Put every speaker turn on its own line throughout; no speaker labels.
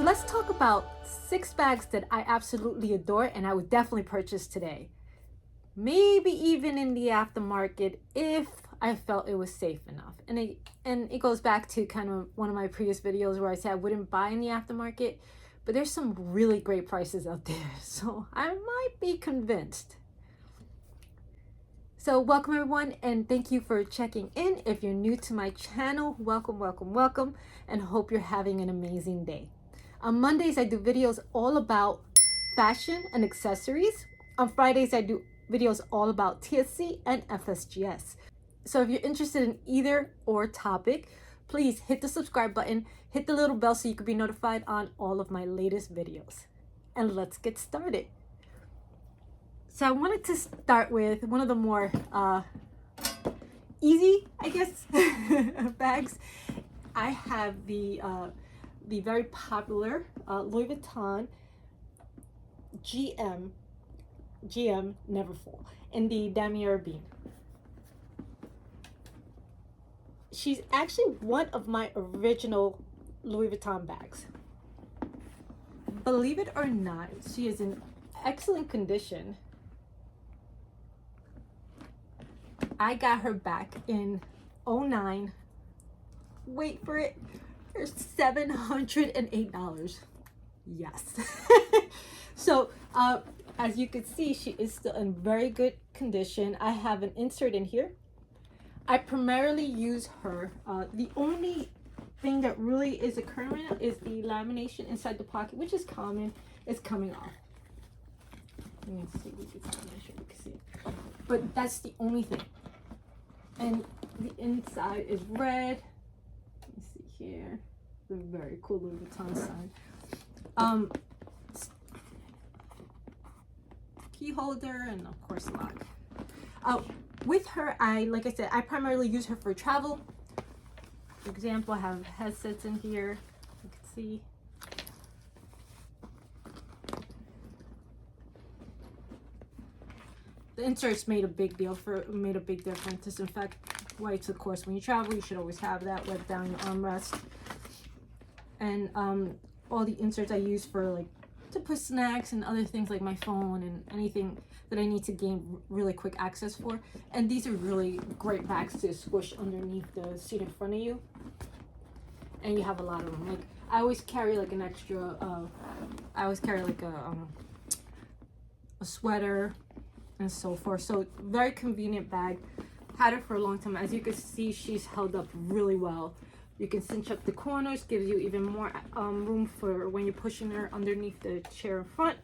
let's talk about 6 bags that I absolutely adore and I would definitely purchase today. Maybe even in the aftermarket if I felt it was safe enough. And it goes back to kind of one of my previous videos where I said I wouldn't buy in the aftermarket, but there's some really great prices out there. So I might be convinced. So welcome everyone, and thank you for checking in. If you're new to my channel, welcome, welcome, welcome, and hope you're having an amazing day. On Mondays, I do videos all about fashion and accessories. On Fridays, I do videos all about TSC and FSGS. So if you're interested in either or topic, please hit the subscribe button, hit the little bell so you can be notified on all of my latest videos. And let's get started. So I wanted to start with one of the more easy, I guess, bags. I have the very popular Louis Vuitton GM Neverfull in the Damier bean. She's actually one of my original Louis Vuitton bags. Believe it or not, she is in excellent condition. I got her back in 09. Wait for it. For $708. Yes. So as you can see, she is still in very good condition. I have an insert in here. I primarily use her. The only thing that really is occurring is the lamination inside the pocket, which is common. It's coming off. Let me see. Make sure you can see it. But that's the only thing. And the inside is red. Let me see here. The very cool Louis Vuitton sign. Key holder and of course lock. With her, like I said, I primarily use her for travel. For example, I have headsets in here. You can see. The inserts made a big difference. It's in fact why it's, of course, when you travel, you should always have that let down your armrest. And all the inserts I use for like to put snacks and other things like my phone and anything that I need to gain really quick access for. And these are really great bags to squish underneath the seat in front of you. And you have a lot of them. Like I always carry like an extra. I always carry like a sweater and so forth. So very convenient bag. Had her for a long time. As you can see, she's held up really well. You can cinch up the corners, gives you even more room for when you're pushing her underneath the chair in front,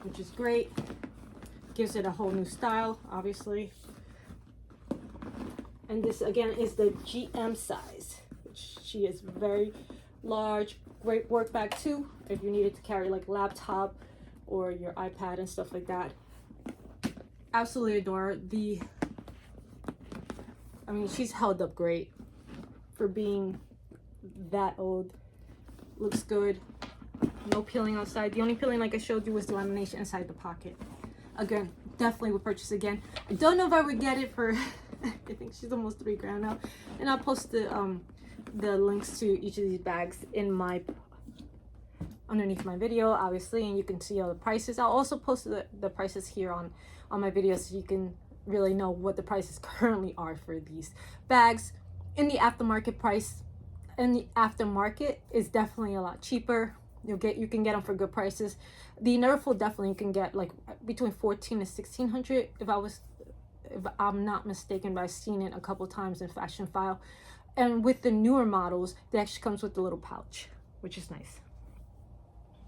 which is great. Gives it a whole new style, obviously. And this again is the GM size, which she is very large. Great work bag too if you needed to carry like laptop or your iPad and stuff like that. Absolutely adore her. I mean, she's held up great for being that old. Looks good. No peeling outside. The only peeling, like I showed you, was the lamination inside the pocket. Again, definitely would purchase again. I don't know if I would get it for I think she's almost $3,000 now. And I'll post the links to each of these bags in my underneath my video, obviously, and you can see all the prices. I'll also post the prices here on my video so you can really know what the prices currently are for these bags. In the aftermarket price, in the aftermarket is definitely a lot cheaper. You can get them for good prices. The Neverfull definitely you can get like between $1,400 and $1,600 if I'm not mistaken, but I've seen it a couple times in Fashion File. And with the newer models, they actually comes with a little pouch, which is nice.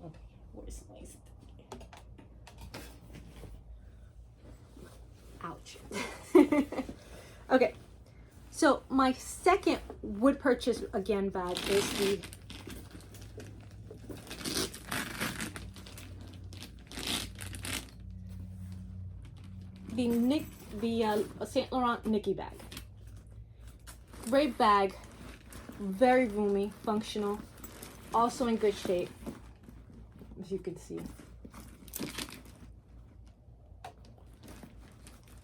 Okay, where's my stick? Ouch. Okay, so my second would purchase again bag is the Saint Laurent Niki bag. Great bag, very roomy, functional, also in good shape, as you can see.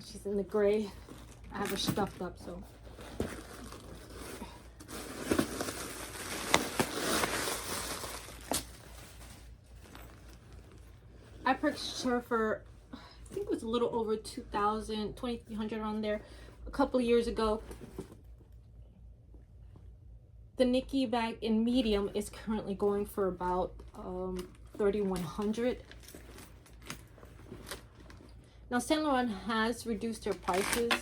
She's in the gray. I have her stuffed up, so I purchased her for, I think it was a little over 2,000, 2,300 around there a couple of years ago. The Niki bag in medium is currently going for about 3,100. Now Saint Laurent has reduced their prices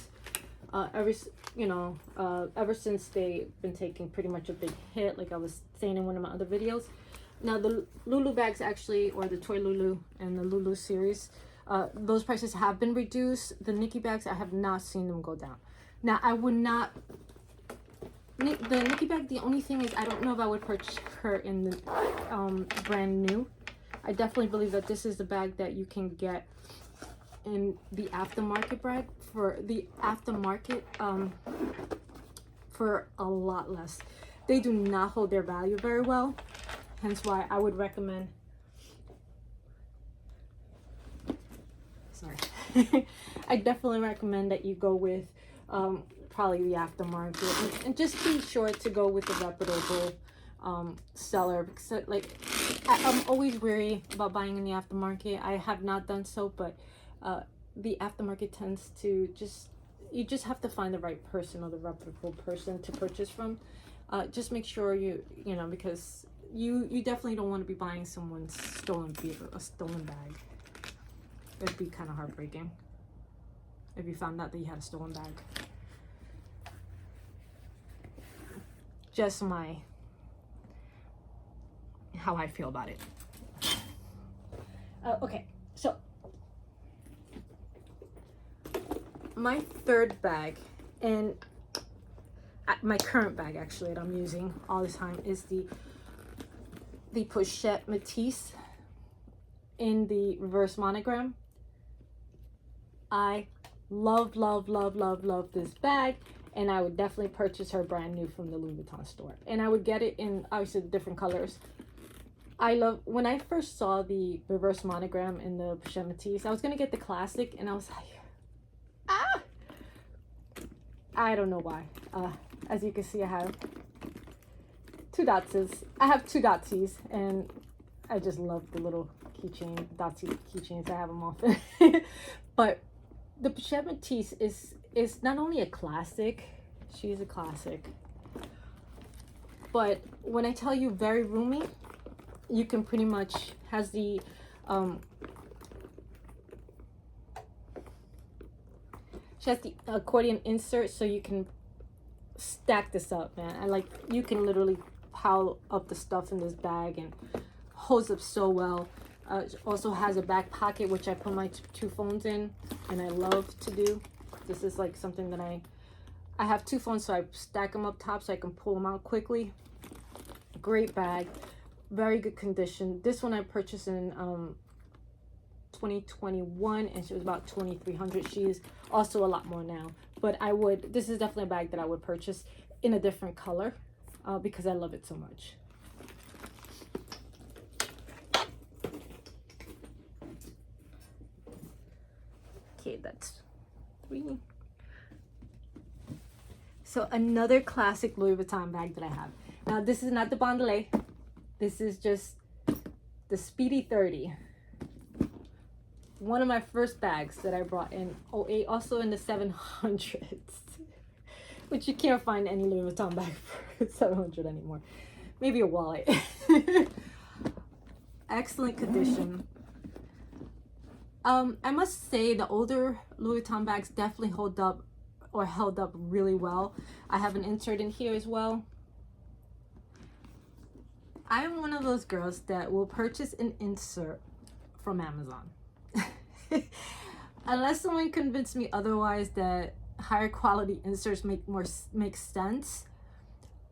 ever since they've been taking pretty much a big hit, like I was saying in one of my other videos. Now the Lulu bags actually, or the Toy Lulu and the Lulu series, those prices have been reduced. The Niki bags, I have not seen them go down. Now I would not, the Niki bag, the only thing is I don't know if I would purchase her in the brand new. I definitely believe that this is the bag that you can get in the aftermarket bag for the aftermarket for a lot less. They do not hold their value very well, hence why I would recommend, sorry, I definitely recommend that you go with probably the aftermarket, and just be sure to go with the reputable seller, because like I'm always wary about buying in the aftermarket. I have not done so, but the aftermarket tends to you just have to find the right person or the reputable person to purchase from. Just make sure you know, because you definitely don't want to be buying someone's stolen bag. It'd be kind of heartbreaking if you found out that you had a stolen bag. Just how I feel about it. Okay, so my third bag, and my current bag actually that I'm using all the time, is the Pochette Métis in the reverse monogram. I love this bag, and I would definitely purchase her brand new from the Louis Vuitton store, and I would get it in obviously different colors. I love, when I first saw the reverse monogram in the Pochette Métis, I was gonna get the classic, and I was like, I don't know why. As you can see, I have two Dotsies. I have two Dotsies, and I just love the little keychain, Dotsie keychains. I have them often. But the Pochette Métis is not only a classic, she's a classic, but when I tell you very roomy, you can pretty much, has the she has the accordion insert, so you can stack this up, man. And like, you can literally pile up the stuff in this bag, and holds up so well. It also has a back pocket, which I put my two phones in, and I love to do. This is like something that I have two phones, so I stack them up top so I can pull them out quickly. Great bag, very good condition. This one I purchased in 2021, and she was about 2,300. She is also a lot more now, but this is definitely a bag that I would purchase in a different color because I love it so much. Okay, that's 3. So another classic Louis Vuitton bag that I have. Now this is not the Bondelay. This is just the Speedy 30. One of my first bags that I brought in 2008, also in the 700s, which you can't find any Louis Vuitton bag for 700 anymore. Maybe a wallet. Excellent condition. I must say the older Louis Vuitton bags definitely held up really well. I have an insert in here as well. I am one of those girls that will purchase an insert from Amazon. Unless someone convinced me otherwise, that higher quality inserts make sense,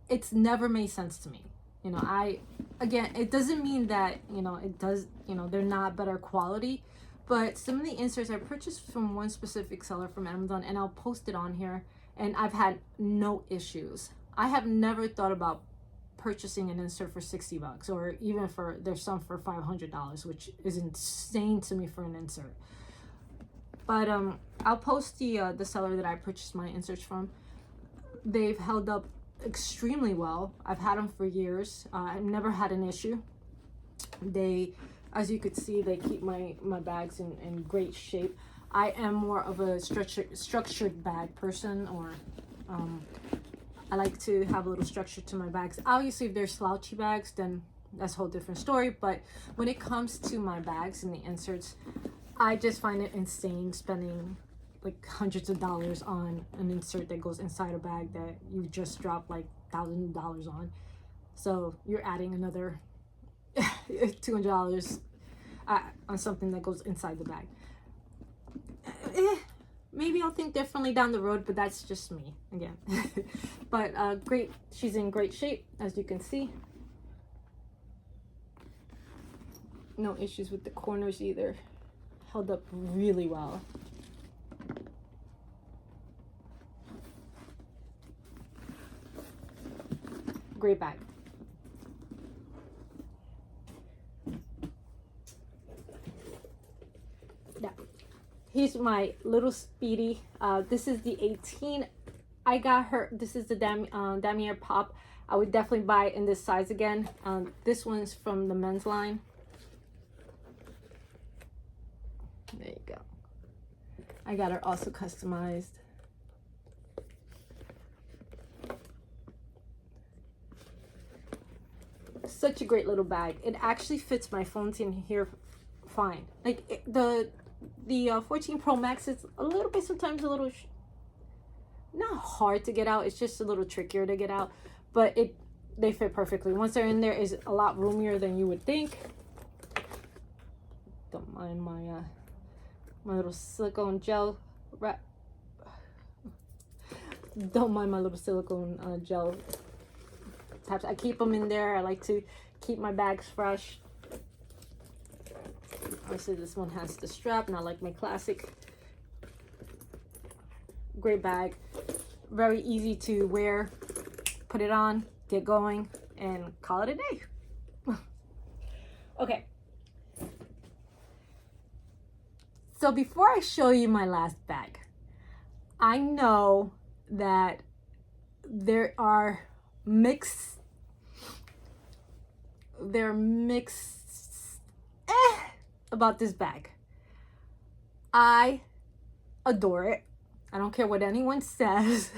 it's never made sense to me. You know, again, it doesn't mean that, you know, they're not better quality, but some of the inserts I purchased from one specific seller from Amazon, and I'll post it on here, and I've had no issues. I have never thought about purchasing an insert for $60, or even there's some for $500, which is insane to me for an insert. But I'll post the seller that I purchased my inserts from. They've held up extremely well. I've had them for years. I've never had an issue. As you could see, they keep my bags in great shape. I am more of a structured bag person, or I like to have a little structure to my bags. Obviously, if they're slouchy bags, then that's a whole different story. But when it comes to my bags and the inserts, I just find it insane spending like hundreds of dollars on an insert that goes inside a bag that you just dropped like $1,000 on. So you're adding another $200 on something that goes inside the bag. Maybe I'll think differently down the road, but that's just me again. But great, she's in great shape, as you can see. No issues with the corners either. Held up really well. Great bag. Yeah. Here's my little Speedy. This is the 18. I got her. This is the Damier Pop. I would definitely buy it in this size again. This one's from the men's line. There you go. I got her also customized. Such a great little bag. It actually fits my phones in here fine. Like the 14 Pro Max is a little bit, sometimes a little not hard to get out. It's just a little trickier to get out, but they fit perfectly. Once they're in there, is a lot roomier than you would think. Don't mind my my little silicone gel wrap. Don't mind my little silicone gel tabs. I keep them in there. I like to keep my bags fresh. Obviously, this one has the strap, not like my classic. Great bag. Very easy to wear. Put it on, get going, and call it a day. Okay. So before I show you my last bag, I know that there are mixed about this bag. I adore it. I don't care what anyone says.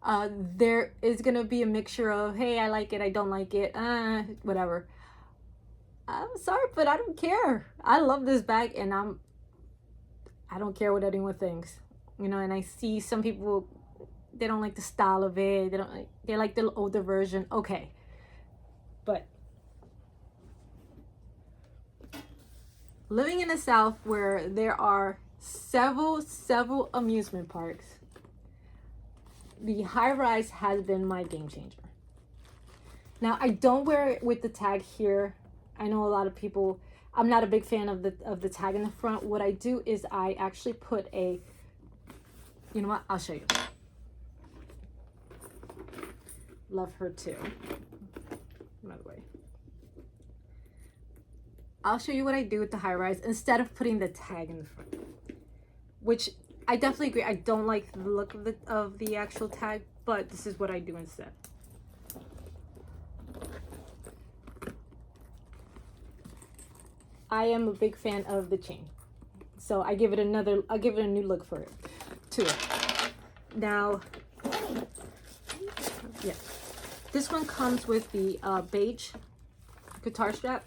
There is gonna be a mixture of, hey, I like it, I don't like it, whatever. I'm sorry, but I don't care. I love this bag, and I don't care what anyone thinks, you know. And I see some people, they don't like the style of it. They like the older version. Okay, but living in the South where there are several amusement parks, the high rise has been my game changer. Now, I don't wear it with the tag here. I know a lot of people, I'm not a big fan of the tag in the front. What I do is I actually put you know what, I'll show you. Love her too, by the way. I'll show you what I do with the high rise instead of putting the tag in the front, which I definitely agree. I don't like the look of the actual tag, but this is what I do instead. I am a big fan of the chain, so I'll give it a new look to it. Now, yeah, this one comes with the beige guitar strap,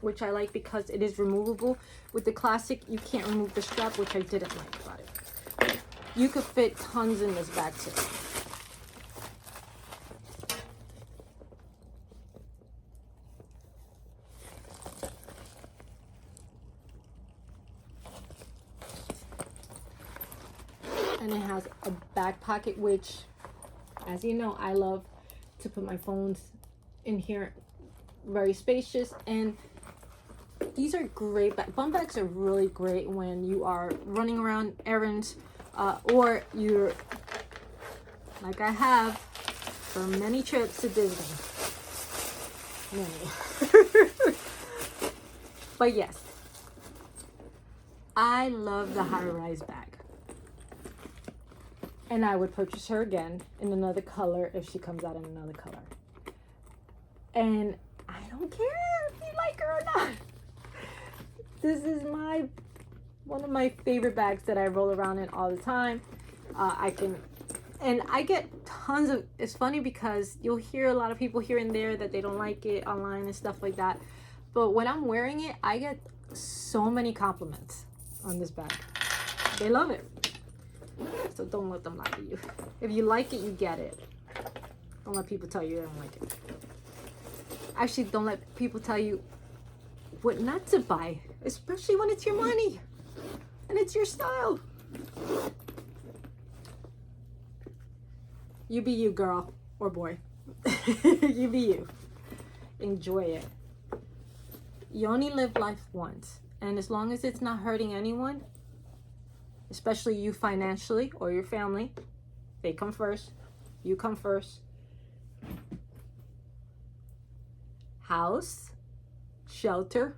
which I like because it is removable. With the classic, you can't remove the strap, which I didn't like about it. You could fit tons in this bag too. And it has a back pocket, which, as you know, I love to put my phones in here. Very spacious, and these are great. Bum bags are really great when you are running around errands, or you're, like I have, for many trips to Disney. Many. But yes, I love the high-rise bag. And I would purchase her again in another color if she comes out in another color. And I don't care if you like her or not. This is one of my favorite bags that I roll around in all the time. I get tons of, it's funny because you'll hear a lot of people here and there that they don't like it online and stuff like that. But when I'm wearing it, I get so many compliments on this bag. They love it. So don't let them lie to you. If you like it, you get it. Don't let people tell you they don't like it. Actually, don't let people tell you what not to buy, especially when it's your money and it's your style. You be you, girl or boy. You be you. Enjoy it. You only live life once, and as long as it's not hurting anyone, especially you financially or your family, they come first, you come first. House, shelter,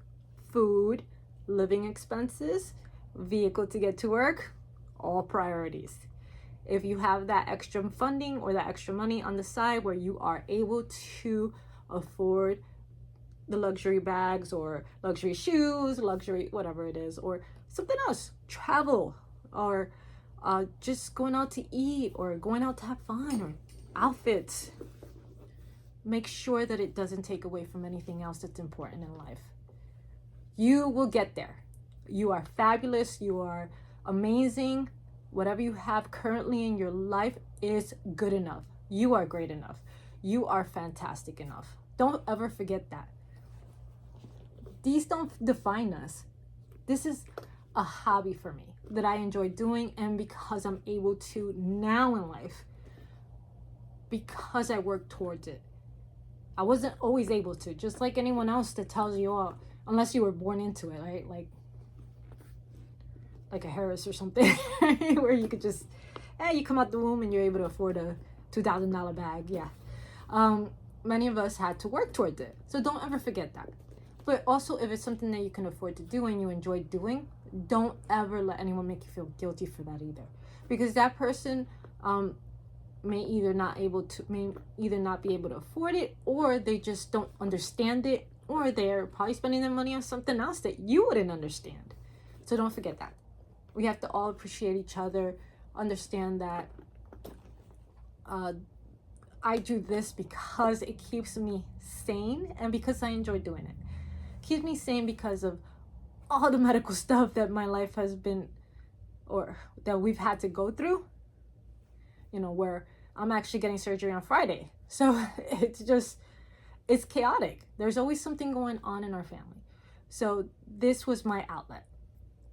food, living expenses, vehicle to get to work, all priorities. If you have that extra funding or that extra money on the side where you are able to afford the luxury bags or luxury shoes, luxury whatever it is, or something else, travel, or just going out to eat or going out to have fun, or outfits, make sure that it doesn't take away from anything else that's important in life. You will get there. You are fabulous. You are amazing. Whatever you have currently in your life is good enough. You are great enough. You are fantastic enough. Don't ever forget that. These don't define us. This is a hobby for me that I enjoy doing, and because I'm able to now in life, because I work towards it. I wasn't always able to, just like anyone else that tells you, oh, unless you were born into it, right? Like a Harris or something, where you could just, you come out the womb and you're able to afford a $2,000 bag. Yeah. Many of us had to work towards it. So don't ever forget that. But also, if it's something that you can afford to do and you enjoy doing, don't ever let anyone make you feel guilty for that either. Because that person may either not be able to afford it, or they just don't understand it, or they're probably spending their money on something else that you wouldn't understand. So don't forget that. We have to all appreciate each other, understand that I do this because it keeps me sane and because I enjoy doing it. Keeps me sane because of all the medical stuff that my life has been, or that we've had to go through, where I'm actually getting surgery on Friday. So it's chaotic. There's always something going on in our family. So this was my outlet.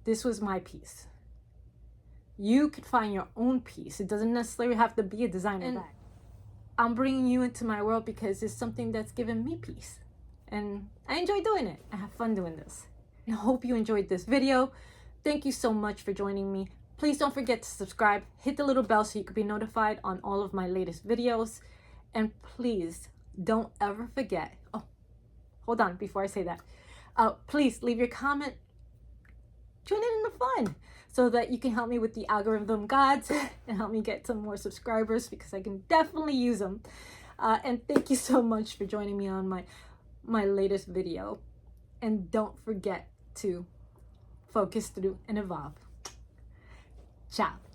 This was my piece. You could find your own piece. It doesn't necessarily have to be a designer bag. I'm bringing you into my world because it's something that's given me peace. And I enjoy doing it. I have fun doing this. I hope you enjoyed this video. Thank you so much for joining me. Please don't forget to subscribe. Hit the little bell so you can be notified on all of my latest videos. And please don't ever forget. Oh, hold on before I say that. Please leave your comment. Tune in the fun so that you can help me with the algorithm gods and help me get some more subscribers, because I can definitely use them. And thank you so much for joining me on my latest video. And don't forget to focus through and evolve. Ciao.